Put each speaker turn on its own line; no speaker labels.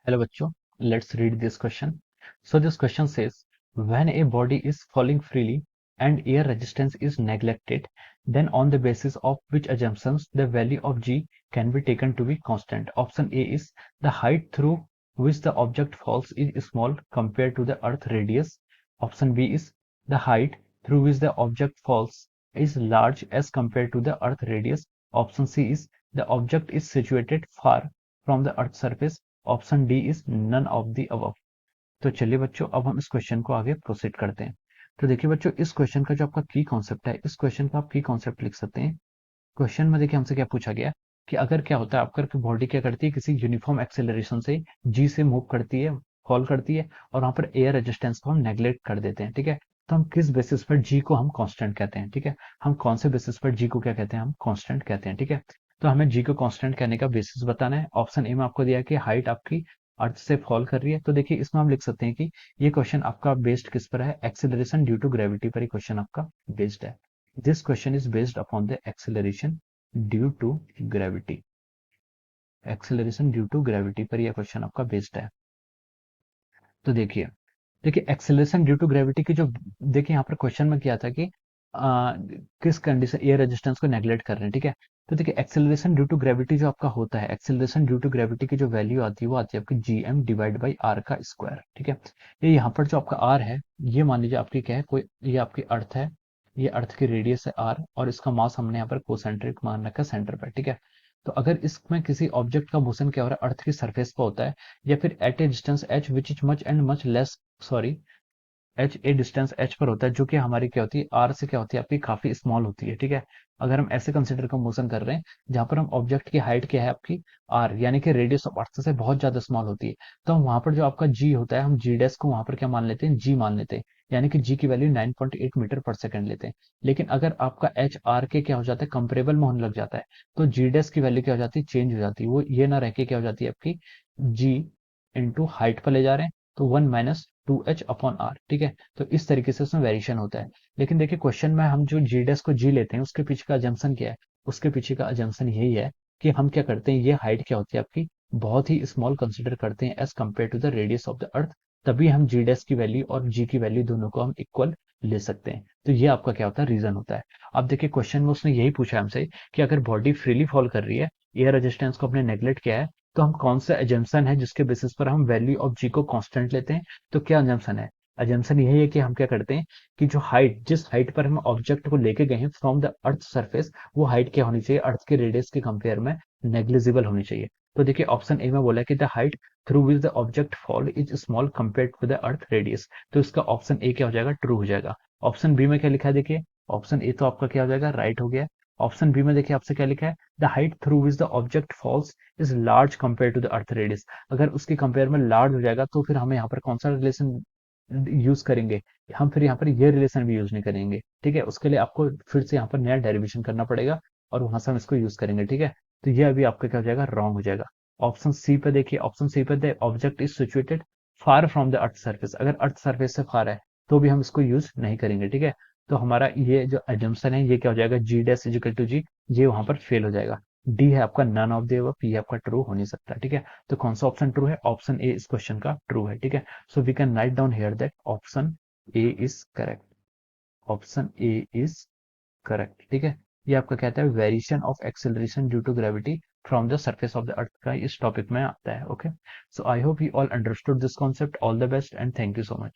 Hello bachcho, let's read this question. So this question says, when a body is falling freely and air resistance is neglected, then on the basis of which assumptions the value of g can be taken to be constant. Option A is the height through which the object falls is small compared to the earth radius. Option B is the height through which the object falls is large as compared to the earth radius. Option C is the object is situated far from the earth surface. Option D is none of the above. तो चलिए बच्चों, अब हम इस question को आगे proceed करते हैं। तो देखिए बच्चों, इस क्वेश्चन का जो आपका की कॉन्सेप्ट है, इस क्वेश्चन का आप की कॉन्सेप्ट लिख सकते हैं। क्वेश्चन में देखिए हमसे क्या पूछा गया कि अगर क्या होता है, आपका बॉडी क्या करती है, किसी यूनिफॉर्म एक्सेलरेशन से जी से मूव करती है, फॉल करती है, और वहां पर एयर रेजिस्टेंस को हम नेग्लेक्ट कर देते हैं। ठीक है, तो हम किस बेसिस पर जी को हम कांस्टेंट कहते हैं। ठीक है, हम कौन से बेसिस पर जी को क्या कहते हैं, हम कांस्टेंट कहते हैं। ठीक है, तो हमें जी को कांस्टेंट कहने का बेसिस बताना है। ऑप्शन ए में आपको दिया है कि हाइट आपकी अर्थ से फॉल कर रही है। तो देखिए इसमें हम लिख सकते हैं कि ये क्वेश्चन आपका बेस्ड किस पर है, एक्सेलरेशन ड्यू टू ग्रेविटी पर ही क्वेश्चन आपका बेस्ड है। This question is based upon the acceleration due to gravity. Acceleration due to gravity पर यह क्वेश्चन आपका बेस्ड है। तो देखिए देखिए एक्सेलरेशन ड्यू टू ग्रेविटी की जो, देखिए यहाँ पर क्वेश्चन में क्या था कि किस कंडीशन एयर रेजिस्टेंस को नेग्लेक्ट कर रहे हैं। ठीक है, तो देखिए एक्सेलरेशन ड्यू टू ग्रेविटी जो आपका होता है, एक्सेलरेशन ड्यू टू ग्रेविटी की जो वैल्यू आती है वो आती है आपकी G M divide by R का स्क्वायर। ठीक है, ये यहाँ पर जो आपका आर है, ये मान लीजिए आपकी क्या है, कोई ये आपकी अर्थ है, ये अर्थ की रेडियस है आर, और इसका मास हमने यहाँ पर कोसेंट्रिक मान रखा सेंटर पर। ठीक है, तो अगर इसमें किसी ऑब्जेक्ट का मोशन क्या हो रहा है, अर्थ की सरफेस पर होता है, या फिर at a distance H which is much and much less, sorry H a distance H पर होता है, जो कि हमारी क्या होती है, आर से क्या होती है आपकी काफी स्मॉल होती है। ठीक है, अगर हम ऐसे कंसिडर का मोशन कर रहे हैं जहां पर हम ऑब्जेक्ट की हाइट क्या है आपकी आर, यानी कि रेडियस ऑफ अर्थ से बहुत ज्यादा स्मॉल होती है, तो हम वहां पर जो आपका जी होता है, हम जी डैश को वहां पर क्या मान लेते हैं, जी मान लेते हैं, यानी कि जी की वैल्यू 9.8 मीटर पर सेकंड लेते हैं। लेकिन अगर आपका एच आर के क्या हो जाता है, कंपेरेबल में होने लग जाता है, तो जी डैश की वैल्यू क्या हो जाती है, चेंज हो जाती है। वो ये ना रह के क्या हो जाती है आपकी जी इंटू हाइट पर ले जा रहे हैं, तो 1 - 2h/r। ठीक है, तो इस तरीके से उसमें वेरिएशन होता है। लेकिन देखिए क्वेश्चन में हम जो जी डैश को जी लेते हैं, उसके पीछे का अजम्पशन क्या है, उसके पीछे का अजम्पशन यही है कि हम क्या करते हैं, ये हाइट क्या होती है आपकी बहुत ही स्मॉल कंसिडर करते हैं as compare to the radius of the earth, तभी हम जी डैश की वैल्यू और जी की वैल्यू दोनों को हम इक्वल ले सकते हैं। तो ये आपका क्या होता है, रीजन होता है। अब देखिए क्वेश्चन में उसने यही पूछा हमसे कि अगर बॉडी फ्रीली फॉल कर रही है, एयर रेजिस्टेंस को अपने नेग्लेक्ट किया है, तो हम कौन सा एजम्पशन है जिसके बेसिस पर हम वैल्यू ऑफ जी को कांस्टेंट लेते हैं। तो क्या एजम्पशन है, एजम्पशन यही है कि हम क्या करते हैं कि जो हाइट, जिस हाइट पर हम ऑब्जेक्ट को लेके गए हैं फ्रॉम द अर्थ सरफेस, वो हाइट क्या होनी चाहिए, अर्थ के रेडियस के कंपेयर में नेग्लिजिबल होनी चाहिए। तो देखिए ऑप्शन ए में बोला कि the height through which the object fall is small compare to the earth radius, तो इसका ऑप्शन ए क्या हो जाएगा, ट्रू हो जाएगा। ऑप्शन बी में क्या लिखा है, देखिए ऑप्शन ए तो आपका क्या हो जाएगा, राइट हो गया। ऑप्शन बी में देखिए आपसे क्या लिखा है, the height through which the object falls is large compare to the earth radius. अगर उसके कंपेयर में लार्ज हो जाएगा तो फिर हमें यहाँ पर कौन सा रिलेशन यूज करेंगे, हम फिर यहाँ पर ये रिलेशन भी यूज नहीं करेंगे। ठीक है, उसके लिए आपको फिर से यहाँ पर नया डेरिवेशन करना पड़ेगा, और वहां से हम इसको यूज करेंगे। ठीक है, तो ये अभी आपका क्या हो जाएगा, रॉन्ग हो जाएगा। ऑप्शन सी पे देखिए, ऑप्शन सी पे the object is situated far from the earth surface, अगर अर्थ सर्फेस से फार है तो भी हम इसको यूज नहीं करेंगे। ठीक है, तो हमारा ये जो एजम्पशन है ये क्या हो जाएगा, जी डैश इजिकल टू जी, ये वहां पर फेल हो जाएगा। डी है आपका नन ऑफ द अबव, ये आपका ट्रू हो नहीं सकता। ठीक है, तो कौन सा ऑप्शन ट्रू है, ऑप्शन ए इस क्वेश्चन का ट्रू है। ठीक है, so we can write down here that option A is correct. Option A is correct. ठीक है, ये आपका कहता है variation of acceleration due to gravity from the surface of the earth का इस टॉपिक में आता है। Okay, so I hope you all understood this concept. All the best and thank you so much.